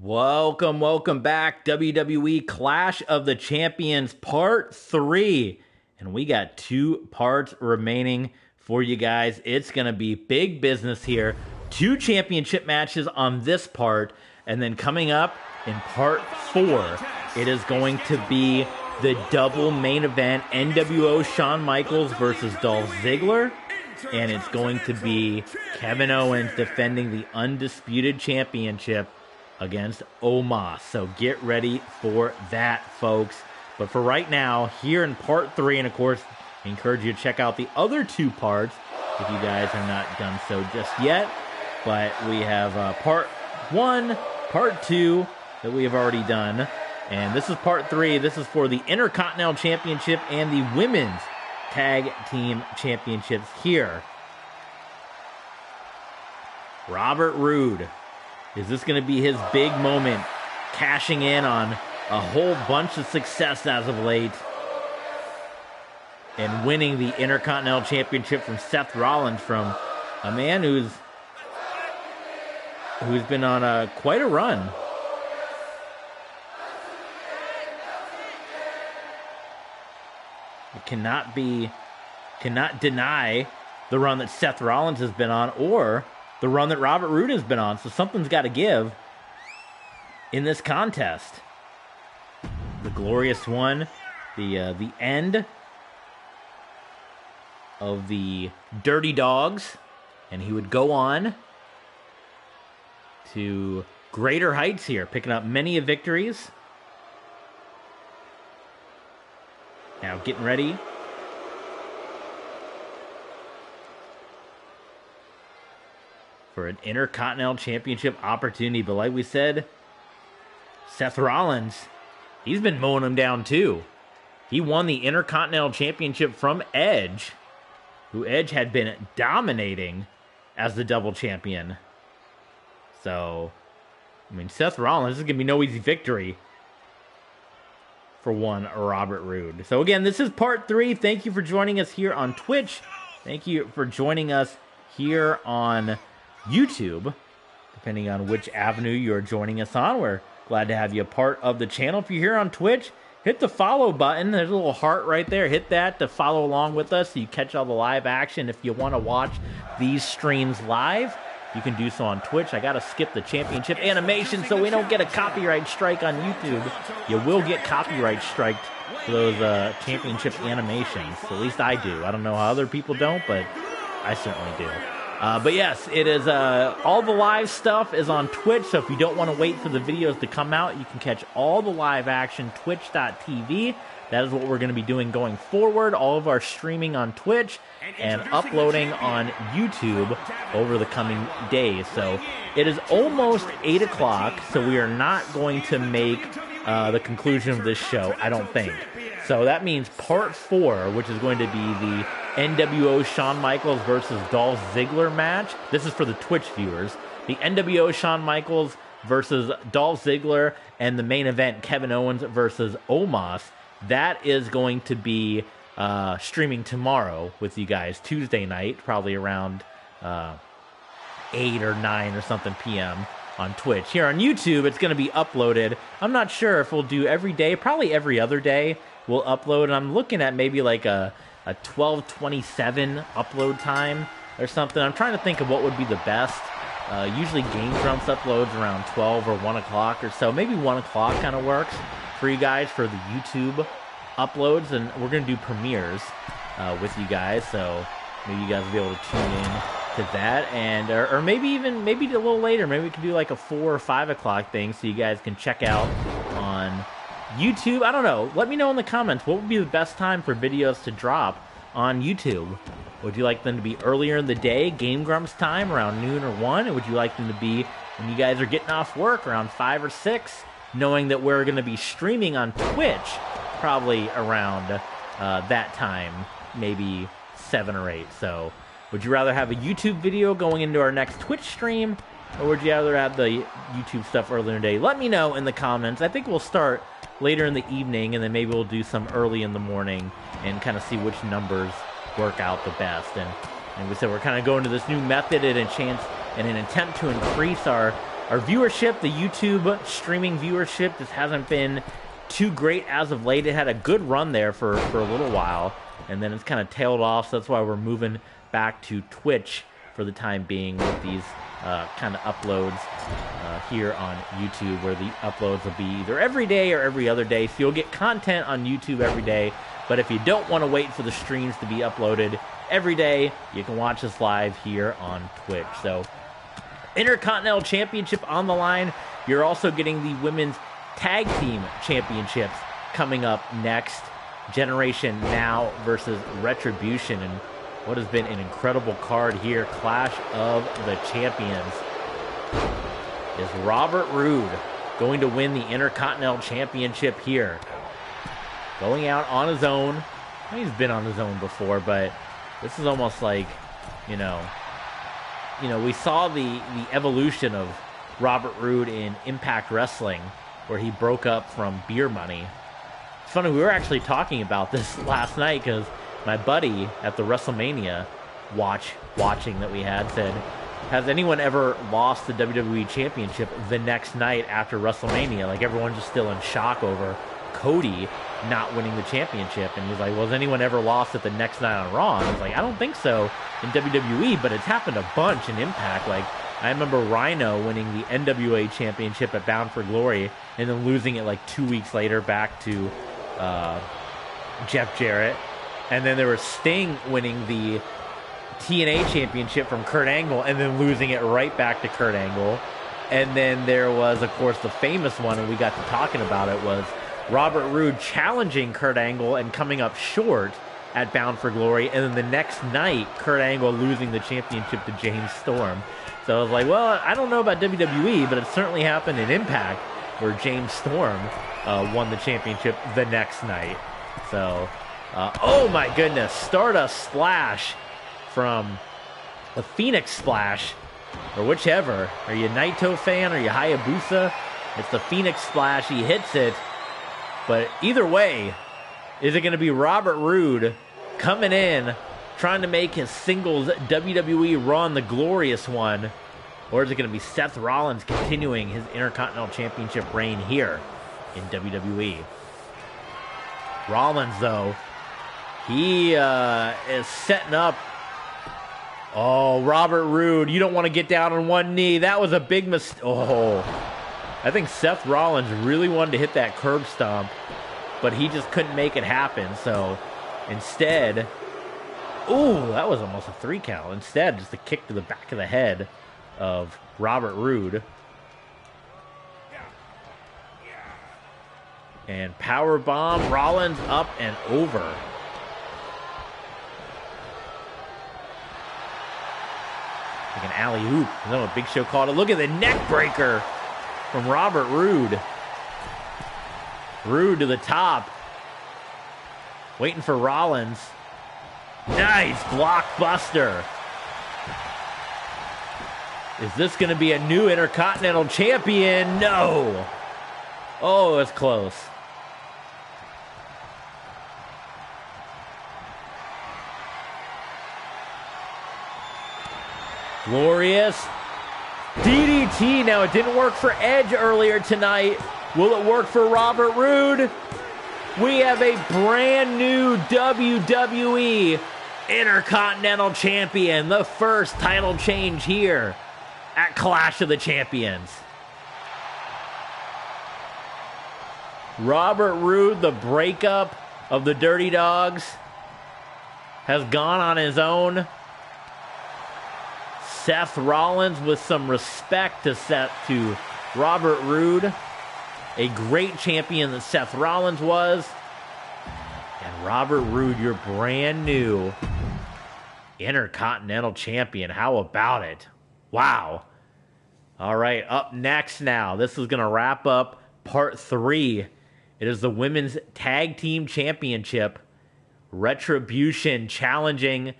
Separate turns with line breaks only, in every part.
Welcome back. WWE Clash of the Champions Part 3. And we got 2 parts remaining for you guys. It's going to be big business here. 2 championship matches on this part. And then coming up in Part 4, it is going to be the double main event. NWO Shawn Michaels versus Dolph Ziggler. And it's going to be Kevin Owens defending the Undisputed Championship against Omos. So get ready for that, folks. But for right now, here in Part 3, and of course, I encourage you to check out the other 2 parts if you guys are not done so just yet. But we have Part 1, Part 2 that we have already done. And this is Part 3. This is for the Intercontinental Championship and the Women's Tag Team Championships here. Robert Roode. Is this going to be his big moment, cashing in on a whole bunch of success as of late and winning the Intercontinental Championship from Seth Rollins, from a man who's been on quite a run. You cannot deny the run that Seth Rollins has been on, or the run that Robert Roode has been on. So something's got to give in this contest. The glorious one, the end of the Dirty Dogs, and he would go on to greater heights here, picking up many victories. Now getting ready for an Intercontinental Championship opportunity. But like we said, Seth Rollins, he's been mowing him down too. He won the Intercontinental Championship from Edge, who Edge had been dominating as the double champion. So, I mean, Seth Rollins, this is going to be no easy victory for one Robert Roode. So again, this is Part 3. Thank you for joining us here on Twitch. Thank you for joining us here on YouTube, depending on which avenue you're joining us on. We're glad to have you a part of the channel. If you're here on Twitch, hit the follow button. There's a little heart right there. Hit that to follow along with us so you catch all the live action. If you want to watch these streams live, you can do so on Twitch. I got to skip the championship animation so we don't get a copyright strike on YouTube. You will get copyright striked for those championship animations. At least I do. I don't know how other people don't, but I certainly do. But yes, it is all the live stuff is on Twitch, so if you don't want to wait for the videos to come out, you can catch all the live action, twitch.tv. That is what we're going to be doing going forward, all of our streaming on Twitch and uploading on YouTube over the coming days. So it is almost 8 o'clock, so we are not going to make the conclusion of this show, I don't think. So that means Part 4, which is going to be the NWO Shawn Michaels versus Dolph Ziggler match. This is for the Twitch viewers. The NWO Shawn Michaels versus Dolph Ziggler, and the main event, Kevin Owens versus Omos. That is going to be streaming tomorrow with you guys, Tuesday night, probably around 8 or 9 or something p.m. on Twitch. Here on YouTube, it's going to be uploaded. I'm not sure if we'll do every day, probably every other day we'll upload. And I'm looking at maybe like a 12:27 upload time or something. I'm trying to think of what would be the best. Usually Game Grumps uploads around 12 or 1 o'clock or so. Maybe 1 o'clock kind of works for you guys for the YouTube uploads. And we're going to do premieres with you guys. So maybe you guys will be able to tune in to that. And or maybe a little later. Maybe we can do like a 4 or 5 o'clock thing so you guys can check out on YouTube. I don't know. Let me know in the comments. What would be the best time for videos to drop on YouTube? Would you like them to be earlier in the day, Game Grumps time, around noon or 1? Or would you like them to be when you guys are getting off work, around 5 or 6, knowing that we're going to be streaming on Twitch probably around that time, maybe 7 or 8. So would you rather have a YouTube video going into our next Twitch stream, or would you rather have the YouTube stuff earlier in the day? Let me know in the comments. I think we'll start later in the evening, and then maybe we'll do some early in the morning and kind of see which numbers work out the best. And we said we're kind of going to this new method in an attempt to increase our Our viewership, the YouTube streaming viewership, just hasn't been too great as of late. It had a good run there for a little while, and then it's kind of tailed off, so that's why we're moving back to Twitch for the time being with these kind of uploads here on YouTube, where the uploads will be either every day or every other day. So you'll get content on YouTube every day, but if you don't want to wait for the streams to be uploaded every day, you can watch us live here on Twitch. So Intercontinental Championship on the line. You're also getting the Women's Tag Team Championships coming up next. Generation Now versus Retribution, and what has been an incredible card here. Clash of the Champions. Is Robert Roode going to win the Intercontinental Championship here? Going out on his own. He's been on his own before, but this is almost like, you know, we saw the evolution of Robert Roode in Impact Wrestling, where he broke up from Beer Money. It's funny, we were actually talking about this last night because my buddy at the WrestleMania watching that we had said, has anyone ever lost the WWE Championship the next night after WrestleMania? Like, everyone's just still in shock over Cody not winning the championship. And he's like, well, has anyone ever lost it the next night on Raw? And I was like, I don't think so in WWE, but it's happened a bunch in Impact. Like, I remember Rhino winning the NWA Championship at Bound for Glory and then losing it like 2 weeks later back to Jeff Jarrett. And then there was Sting winning the TNA Championship from Kurt Angle and then losing it right back to Kurt Angle. And then there was, of course, the famous one, and we got to talking about it, was Robert Roode challenging Kurt Angle and coming up short at Bound for Glory. And then the next night, Kurt Angle losing the championship to James Storm. So I was like, well, I don't know about WWE, but it certainly happened in Impact, where James Storm won the championship the next night. So, oh my goodness, Stardust Splash from the Phoenix Splash, or whichever. Are you a Naito fan? Are you Hayabusa? It's the Phoenix Splash. He hits it. But either way, is it going to be Robert Roode coming in, trying to make his singles WWE run, the glorious one, or is it going to be Seth Rollins continuing his Intercontinental Championship reign here in WWE? Rollins, though, he is setting up. Oh, Robert Roode, you don't want to get down on one knee. That was a big mistake. Oh, I think Seth Rollins really wanted to hit that curb stomp, but he just couldn't make it happen. So instead, ooh, that was almost a 3 count. Instead, just a kick to the back of the head of Robert Roode. And powerbomb, Rollins up and over. Like an alley-oop. I know what Big Show called it. Look at the neck breaker from Robert Roode. Roode to the top. Waiting for Rollins. Nice blockbuster. Is this going to be a new Intercontinental Champion? No. Oh, it's close. Glorious DDT. Now, it didn't work for Edge earlier tonight. Will it work for Robert Roode? We have a brand new WWE Intercontinental Champion. The first title change here at Clash of the Champions. Robert Roode, the breakup of the Dirty Dogs, has gone on his own. Seth Rollins with some respect to Robert Roode. A great champion that Seth Rollins was. And Robert Roode, your brand new Intercontinental Champion. How about it? Wow. All right, up next now. This is going to wrap up part 3. It is the Women's Tag Team Championship. Retribution challenging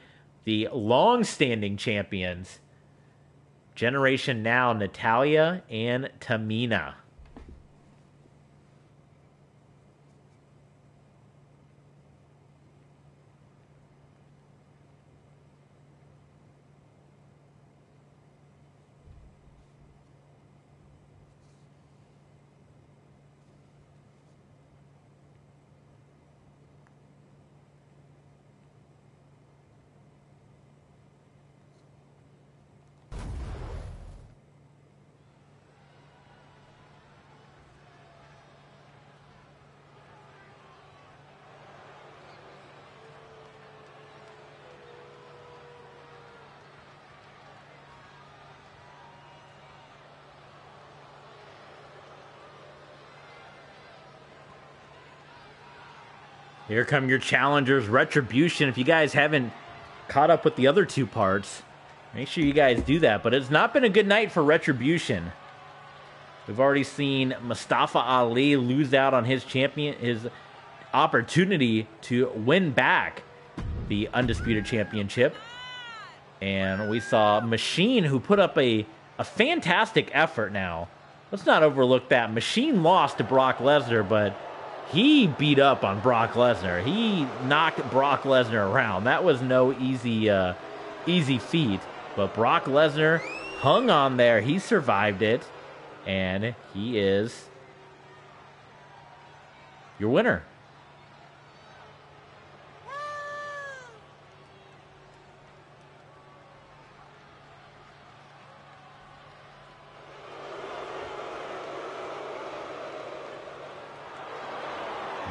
the long-standing champions. Generation Now, Natalya and Tamina. Here come your challengers, Retribution. If you guys haven't caught up with the other two parts, make sure you guys do that. But it's not been a good night for Retribution. We've already seen Mustafa Ali lose out on his opportunity to win back the Undisputed Championship. And we saw Machine, who put up a fantastic effort now. Let's not overlook that. Machine lost to Brock Lesnar, but he beat up on Brock Lesnar. He knocked Brock Lesnar around. That was no easy feat. But Brock Lesnar hung on there. He survived it. And he is your winner.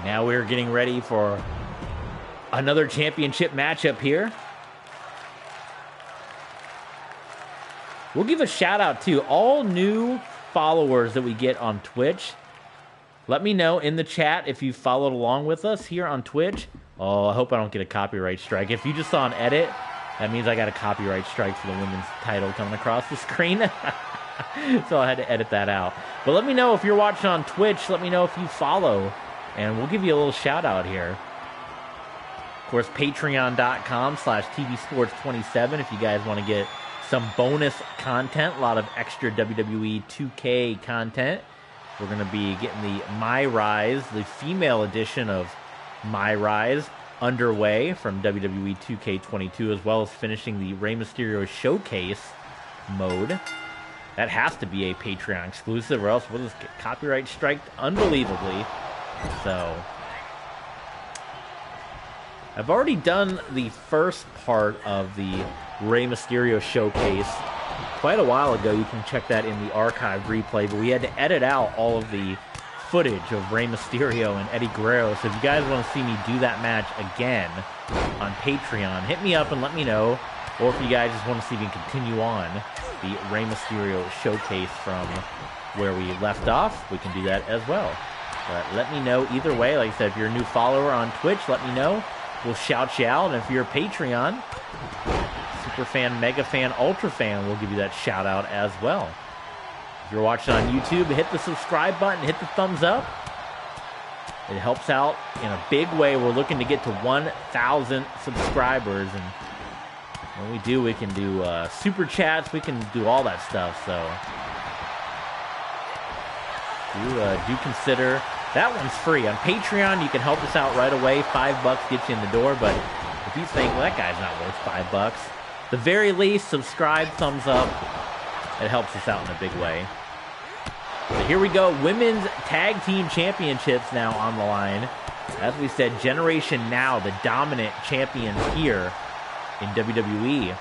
Now we're getting ready for another championship matchup here. We'll give a shout out to all new followers that we get on Twitch. Let me know in the chat if you followed along with us here on Twitch. Oh, I hope I don't get a copyright strike. If you just saw an edit, that means I got a copyright strike for the women's title coming across the screen. So I had to edit that out. But let me know if you're watching on Twitch. Let me know if you follow, and we'll give you a little shout out here. Of course, patreon.com/tvsports27 if you guys want to get some bonus content, a lot of extra WWE 2K content. We're going to be getting the My Rise, the female edition of My Rise, underway from WWE 2K22, as well as finishing the Rey Mysterio Showcase mode. That has to be a Patreon exclusive, or else we'll just get copyright striked unbelievably. So I've already done the first part of the Rey Mysterio Showcase quite a while ago. You can check that in the archive replay, but we had to edit out all of the footage of Rey Mysterio and Eddie Guerrero. So if you guys want to see me do that match again on Patreon, hit me up and let me know. Or if you guys just want to see me continue on the Rey Mysterio Showcase from where we left off, we can do that as well. But let me know either way. Like I said, if you're a new follower on Twitch, let me know. We'll shout you out. And if you're a Patreon, super fan, mega fan, ultra fan, we'll give you that shout out as well. If you're watching on YouTube, hit the subscribe button, hit the thumbs up. It helps out in a big way. We're looking to get to 1,000 subscribers, and when we do, we can do super chats. We can do all that stuff. So do consider. That one's free. On Patreon, you can help us out right away. $5 gets you in the door, but if you think, well, that guy's not worth $5, the very least, subscribe, thumbs up. It helps us out in a big way. So here we go. Women's Tag Team Championships now on the line. As we said, Generation Now, the dominant champions here in WWE.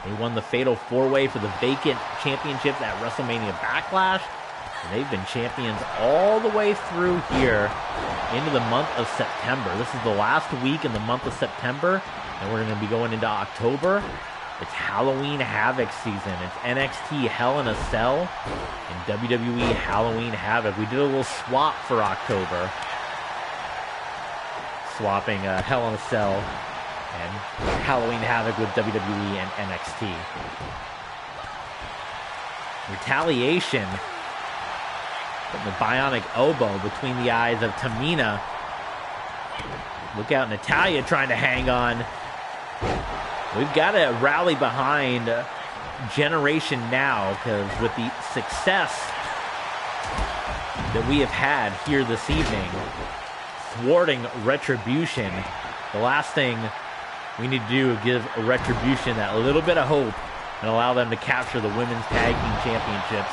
They won the Fatal 4-Way for the vacant championships at WrestleMania Backlash. And they've been champions all the way through here into the month of September. This is the last week in the month of September, and we're going to be going into October. It's Halloween Havoc season. It's NXT Hell in a Cell and WWE Halloween Havoc. We did a little swap for October, swapping Hell in a Cell and Halloween Havoc with WWE and NXT. Retaliation. Putting the bionic elbow between the eyes of Tamina. Look out, Natalya trying to hang on. We've got to rally behind Generation Now, because with the success that we have had here this evening, thwarting Retribution, the last thing we need to do is give Retribution that little bit of hope and allow them to capture the Women's Tag Team Championships.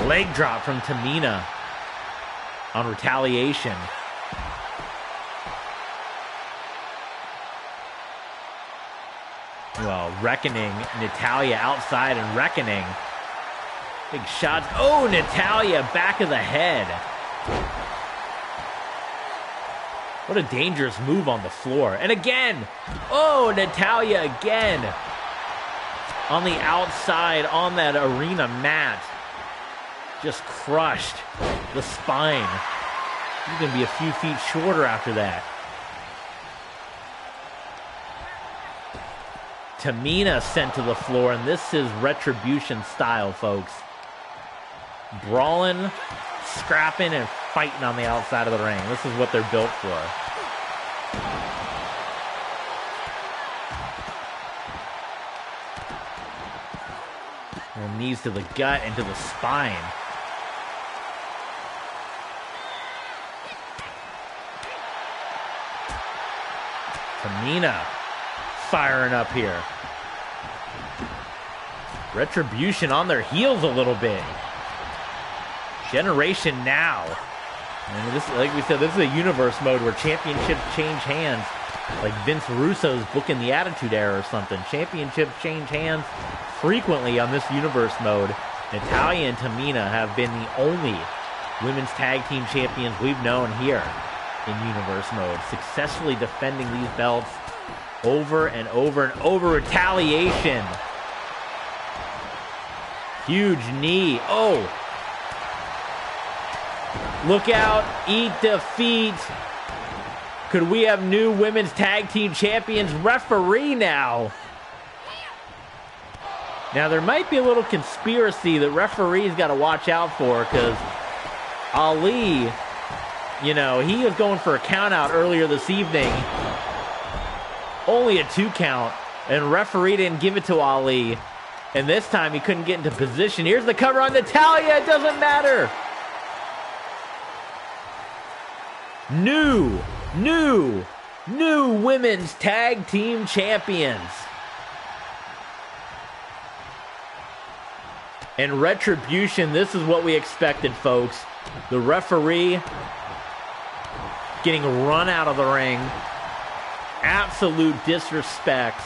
Leg drop from Tamina on Retaliation. Well, Reckoning, Natalya outside and Reckoning. Big shots. Oh, Natalya, back of the head. What a dangerous move on the floor. And again, oh, Natalya again. On the outside, on that arena mat. Just crushed the spine He's going to be a few feet shorter after that. Tamina sent to the floor, and this is Retribution style, folks. Brawling, scrapping, and fighting on the outside of the ring. This is what they're built for. And knees to the gut and to the spine. Tamina firing up here. Retribution on their heels a little bit. Generation Now. And this, like we said, this is a universe mode where championships change hands. Like Vince Russo's booking the Attitude Era or something. Championships change hands frequently on this universe mode. Natalya and Tamina have been the only women's tag team champions we've known here in universe mode, successfully defending these belts over and over and over. Retaliation. Huge knee. Oh. Look out. Eat defeat. Could we have new women's tag team champions? Referee now. Now, there might be a little conspiracy that referees got to watch out for, because Ali, you know, he was going for a count out earlier this evening. Only a 2 count, and referee didn't give it to Ali. And this time he couldn't get into position. Here's the cover on Natalya. It doesn't matter. New women's tag team champions. And Retribution, this is what we expected, folks. The referee getting run out of the ring. Absolute disrespect.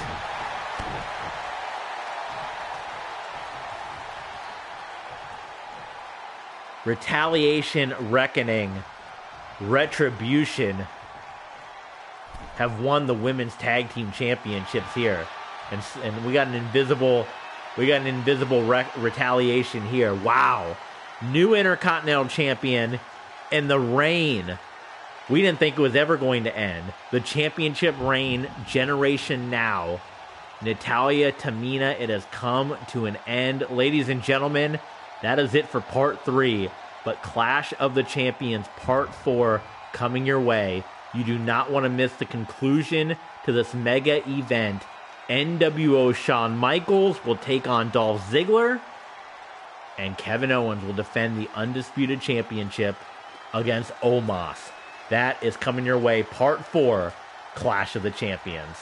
Retaliation, Reckoning, Retribution have won the women's tag team championships here, and we got an invisible retaliation here. Wow, new Intercontinental champion, and the reign we didn't think it was ever going to end. The championship reign, Generation Now, Natalya, Tamina, it has come to an end, ladies and gentlemen. That is it for part 3. But Clash of the Champions Part 4 coming your way. You do not want to miss the conclusion to this mega event. NWO Shawn Michaels will take on Dolph Ziggler, and Kevin Owens will defend the Undisputed Championship against Omos. That is coming your way, Part 4, Clash of the Champions.